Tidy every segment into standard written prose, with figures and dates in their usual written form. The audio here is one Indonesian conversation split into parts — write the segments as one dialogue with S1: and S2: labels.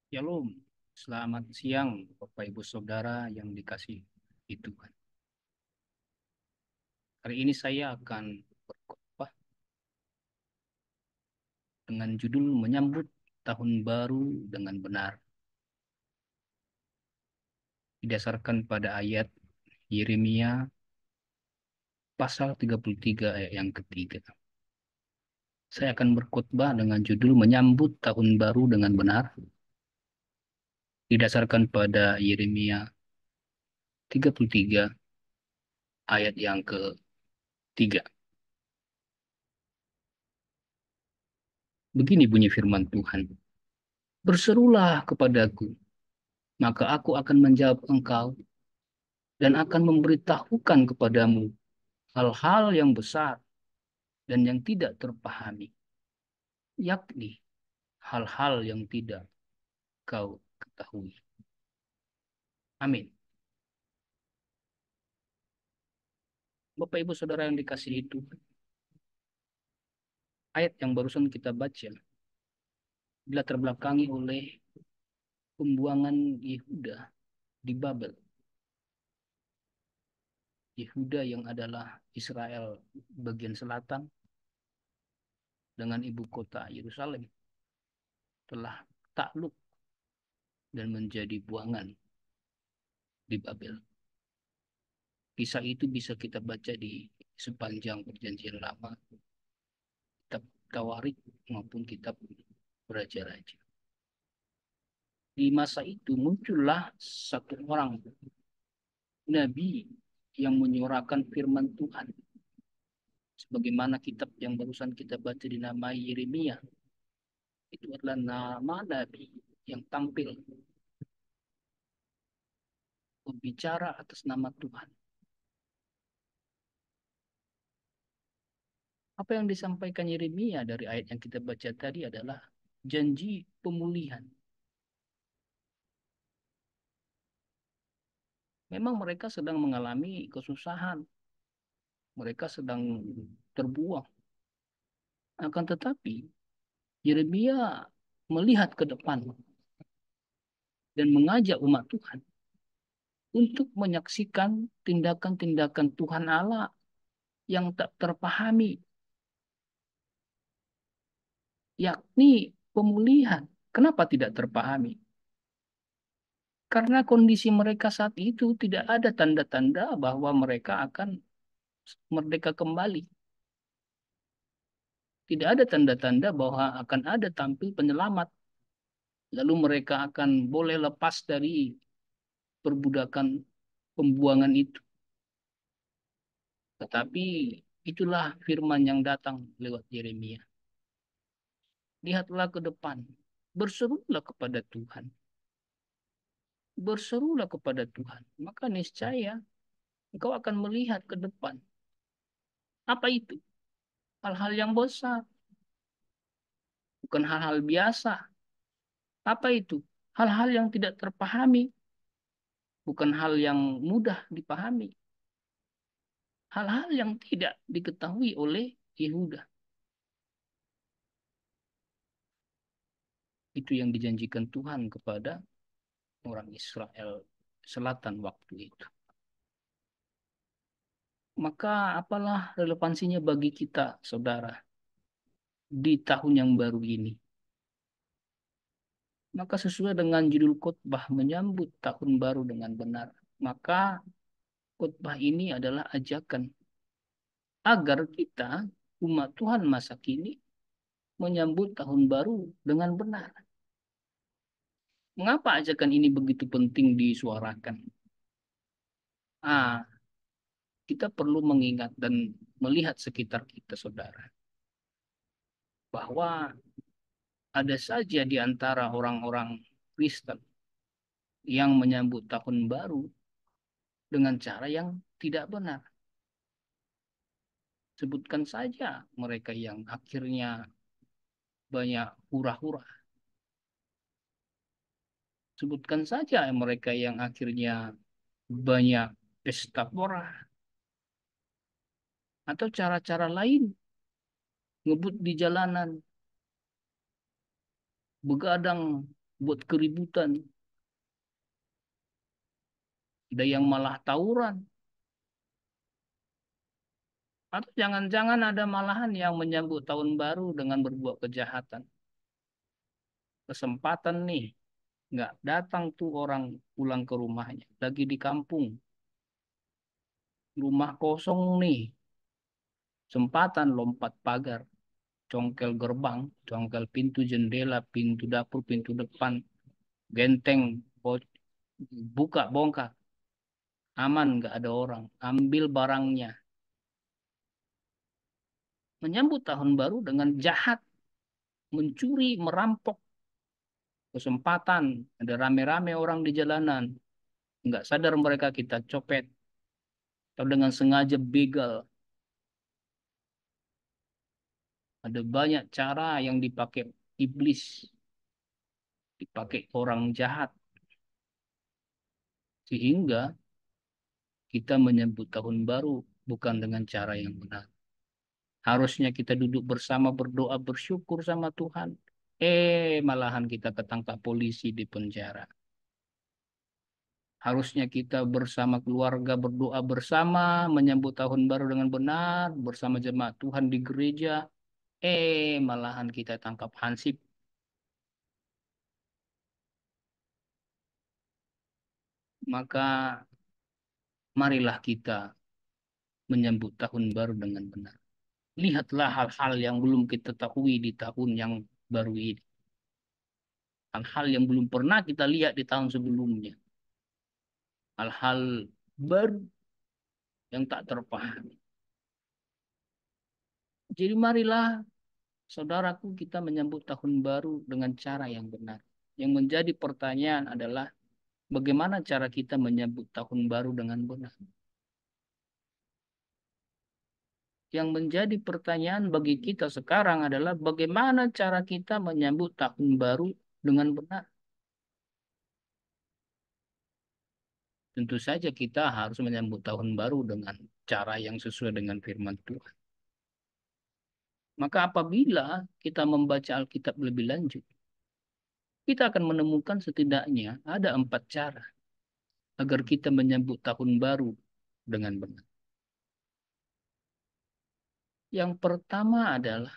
S1: Shalom, selamat siang Bapak Ibu Saudara yang dikasih Tuhan. Hari ini saya akan berkhotbah dengan judul menyambut tahun baru dengan benar. Didasarkan pada ayat Yeremia pasal 33 ayat yang ketiga. Saya akan berkhotbah dengan judul menyambut tahun baru dengan benar. Didasarkan pada Yeremia 33 ayat yang ketiga. Begini bunyi firman Tuhan. Berserulah kepadaku, maka aku akan menjawab engkau dan akan memberitahukan kepadamu hal-hal yang besar dan yang tidak terpahami, yakni hal-hal yang tidak kau ketahui. Amin. Bapak Ibu Saudara yang dikasihi Tuhan, ayat yang barusan kita baca bila terbelakangi oleh pembuangan Yehuda di Babel. Yehuda yang adalah Israel bagian selatan dengan ibu kota Yerusalem telah takluk dan menjadi buangan di Babel. Kisah itu bisa kita baca di sepanjang Perjanjian Lama, kitab Tawarik maupun kitab Raja-Raja. Di masa itu muncullah satu orang nabi yang menyuarakan firman Tuhan. Sebagaimana kitab yang barusan kita baca dinamai Yeremia. Itu adalah nama nabi yang tampil berbicara atas nama Tuhan. Apa yang disampaikan Yeremia dari ayat yang kita baca tadi adalah janji pemulihan. Memang mereka sedang mengalami kesusahan, mereka sedang terbuang. Akan tetapi, Yeremia melihat ke depan dan mengajak umat Tuhan untuk menyaksikan tindakan-tindakan Tuhan Allah yang tak terpahami, yakni pemulihan. Kenapa tidak terpahami? Karena kondisi mereka saat itu tidak ada tanda-tanda bahwa mereka akan merdeka kembali. Tidak ada tanda-tanda bahwa akan ada tampil penyelamat. Lalu mereka akan boleh lepas dari perbudakan pembuangan itu. Tetapi itulah firman yang datang lewat Yeremia. Lihatlah ke depan, berserulah kepada Tuhan. Berserulah kepada Tuhan. Maka niscaya engkau akan melihat ke depan. Apa itu? Hal-hal yang besar. Bukan hal-hal biasa. Apa itu? Hal-hal yang tidak terpahami. Bukan hal yang mudah dipahami. Hal-hal yang tidak diketahui oleh Yehuda. Itu yang dijanjikan Tuhan kepada orang Israel Selatan waktu itu. Maka apalah relevansinya bagi kita, saudara, di tahun yang baru ini? Maka sesuai dengan judul khotbah menyambut tahun baru dengan benar, maka khotbah ini adalah ajakan agar kita, umat Tuhan masa kini, menyambut tahun baru dengan benar. Mengapa ajakan ini begitu penting disuarakan? Ah, kita perlu mengingat dan melihat sekitar kita, saudara, bahwa ada saja di antara orang-orang Kristen yang menyambut tahun baru dengan cara yang tidak benar. Sebutkan saja mereka yang akhirnya banyak hura-hura. Sebutkan saja mereka yang akhirnya banyak pesta pora atau cara-cara lain ngebut di jalanan, begadang buat keributan, ada yang malah tawuran, atau jangan-jangan ada malahan yang menyambut tahun baru dengan berbuat kejahatan. Kesempatan nih, nggak datang tuh orang pulang ke rumahnya, lagi di kampung, rumah kosong nih, kesempatan lompat pagar, congkel gerbang, congkel pintu jendela, pintu dapur, pintu depan, genteng, buka bongkar, aman nggak ada orang, ambil barangnya. Menyambut tahun baru dengan jahat, mencuri, merampok, kesempatan, ada rame-rame orang di jalanan, nggak sadar mereka kita copet, atau dengan sengaja begal. Ada banyak cara yang dipakai iblis, dipakai orang jahat, sehingga kita menyambut tahun baru bukan dengan cara yang benar. Harusnya kita duduk bersama berdoa bersyukur sama Tuhan. Malahan kita ketangkap polisi di penjara. Harusnya kita bersama keluarga berdoa bersama, menyambut tahun baru dengan benar, bersama jemaat Tuhan di gereja. Malahan kita tangkap hansip. Maka marilah kita menyambut tahun baru dengan benar. Lihatlah hal-hal yang belum kita ketahui di tahun yang baru ini. Hal-hal yang belum pernah kita lihat di tahun sebelumnya. Hal-hal baru yang tak terpahami. Jadi marilah saudaraku kita menyambut tahun baru dengan cara yang benar. Yang menjadi pertanyaan adalah bagaimana cara kita menyambut tahun baru dengan benar. Yang menjadi pertanyaan bagi kita sekarang adalah bagaimana cara kita menyambut tahun baru dengan benar. Tentu saja kita harus menyambut tahun baru dengan cara yang sesuai dengan firman Tuhan. Maka apabila kita membaca Alkitab lebih lanjut, kita akan menemukan setidaknya ada 4 cara agar kita menyambut tahun baru dengan benar. Yang pertama adalah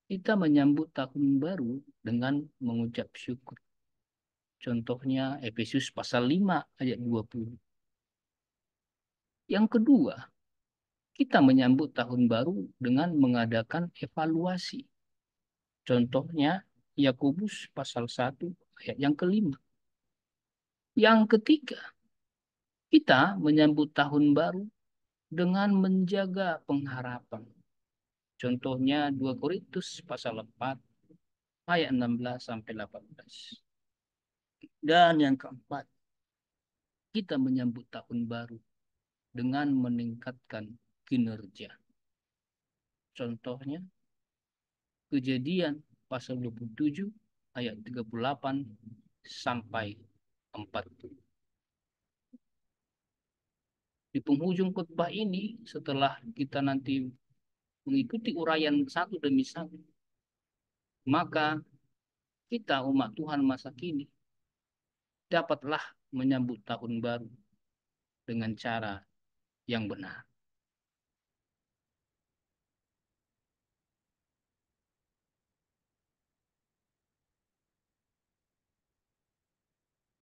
S1: kita menyambut tahun baru dengan mengucap syukur. Contohnya Efesus pasal 5 ayat 20. Yang kedua, kita menyambut tahun baru dengan mengadakan evaluasi. Contohnya Yakobus pasal 1 ayat yang kelima. Yang ketiga, kita menyambut tahun baru dengan menjaga pengharapan. Contohnya 2 Korintus pasal 4 ayat 16 sampai 18. Dan yang keempat, kita menyambut tahun baru dengan meningkatkan kinerja. Contohnya Kejadian pasal 27 ayat 38 sampai 40. Di penghujung khotbah ini, setelah kita nanti mengikuti uraian satu demi satu, maka kita umat Tuhan masa kini dapatlah menyambut tahun baru dengan cara yang benar.